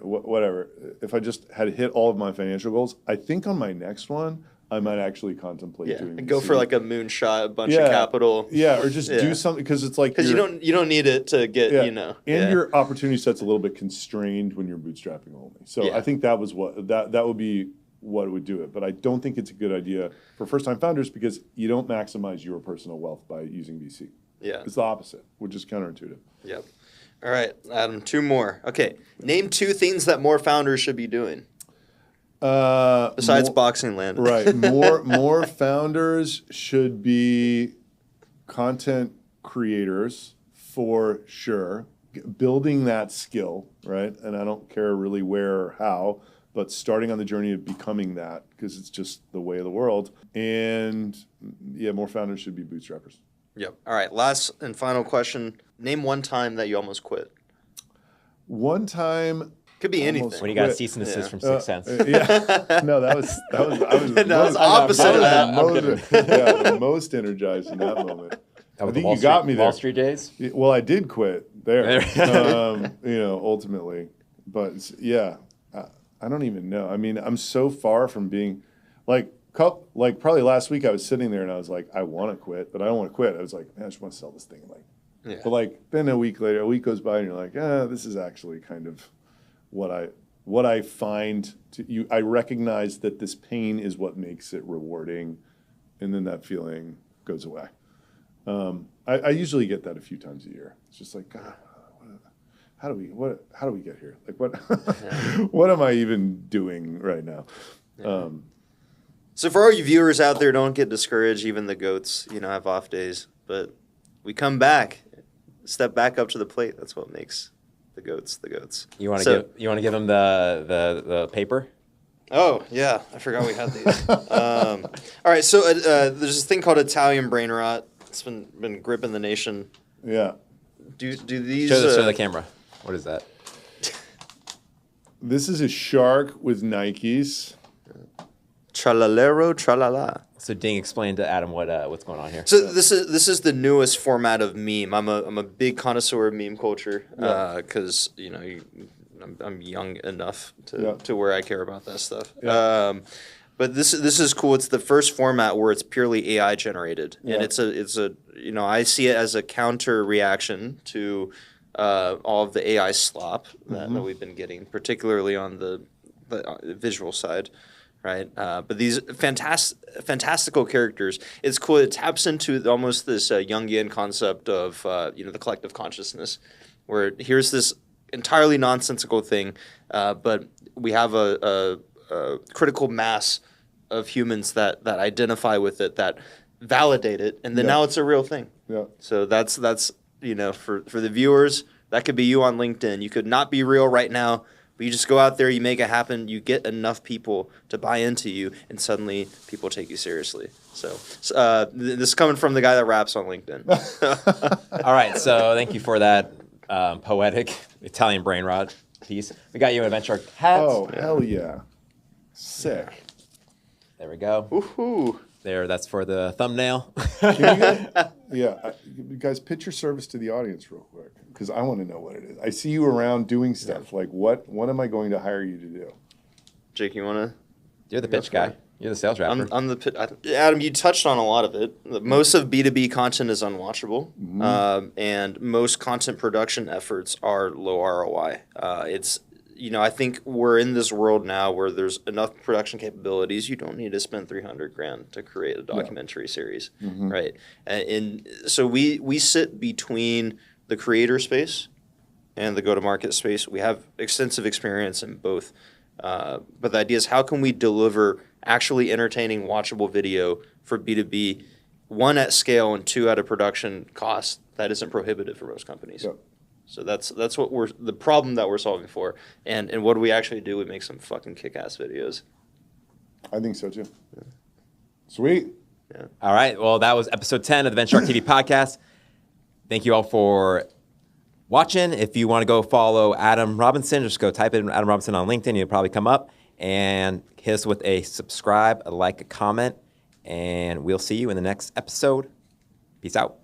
whatever, if I just had hit all of my financial goals, I think on my next one, I might actually contemplate doing go VC. for a moonshot, a bunch of capital. Yeah, or just do something, because it's because you don't need it to get, And your opportunity set's a little bit constrained when you're bootstrapping only. So I think that was that would be what would do it. But I don't think it's a good idea for first-time founders, because you don't maximize your personal wealth by using VC. Yeah. It's the opposite, which is counterintuitive. Yep. All right, Adam, 2 more. Okay, name 2 things that more founders should be doing. Besides boxing Landon. Right. More founders should be content creators for sure. Building that skill, right? And I don't care really where or how, but starting on the journey of becoming that, because it's just the way of the world. And more founders should be bootstrappers. Yep. All right. Last and final question. Name one time that you almost quit. One time. Could be anything. Almost When you got a quit. cease and desist from Sixth Sense. Yeah. No, that was I was No, it's opposite of that. the most energized in that moment. I think you got me there. Wall Street days? Well, I did quit there. Ultimately. But yeah, I don't even know. I mean, I'm so far from being like probably last week I was sitting there and I was like, I want to quit, but I don't want to quit. I was like, man, I just want to sell this thing. But then a week later, a week goes by and you're like, this is actually kind of what I find. I recognize that this pain is what makes it rewarding, and then that feeling goes away. I usually get that a few times a year. It's just like, God, how do we get here? Like what what am I even doing right now? Yeah. So for all you viewers out there, don't get discouraged. Even the goats, have off days, but we come back, step back up to the plate. That's what makes the goats the goats. You want to give them the paper? Oh yeah, I forgot we had these. All right, so there's this thing called Italian Brainrot. It's been gripping the nation. Yeah. Do these show the camera? What is that? This is a shark with Nikes. Tralalero tralala. So Ding, explain to Adam what's going on here. So this is the newest format of meme. I'm a big connoisseur of meme culture because I'm young enough to where I care about that stuff. Yeah. But this is cool. It's the first format where it's purely AI generated, and it's a I see it as a counter reaction to all of the AI slop that we've been getting, particularly on the visual side. Right, but these fantastical characters, it's cool. It taps into almost this Jungian concept of the collective consciousness, where here's this entirely nonsensical thing, but we have a critical mass of humans that identify with it, that validate it, and then now it's a real thing. Yeah. So that's for the viewers, that could be you on LinkedIn. You could not be real right now. But you just go out there, you make it happen, you get enough people to buy into you, and suddenly people take you seriously. So this is coming from the guy that raps on LinkedIn. All right, so thank you for that poetic Italian Brainrot piece. We got you an Adventure hat. Oh, hell yeah. Sick. There we go. Woohoo. There, that's for the thumbnail. You guys, pitch your service to the audience real quick, because I want to know what it is. I see you around doing stuff. Like, what am I going to hire you to do? Jake, you want to? You're the pitch guy. You're the sales rapper. I'm the Adam, you touched on a lot of it. Most of B2B content is unwatchable, and most content production efforts are low ROI. I think we're in this world now where there's enough production capabilities. You don't need to spend $300,000 to create a documentary series, right? And so we sit between the creator space and the go-to-market space. We have extensive experience in both. But the idea is, how can we deliver actually entertaining, watchable video for B2B, one at scale and two at a production cost that isn't prohibitive for most companies? Yep. So that's what the problem that we're solving for. And what do we actually do? We make some fucking kick-ass videos. I think so too. Yeah. Sweet. Yeah. All right. Well, that was episode 10 of the Venture TV podcast. Thank you all for watching. If you want to go follow Adam Robinson, just go type in Adam Robinson on LinkedIn. You'll probably come up, and hit us with a subscribe, a like, a comment, and we'll see you in the next episode. Peace out.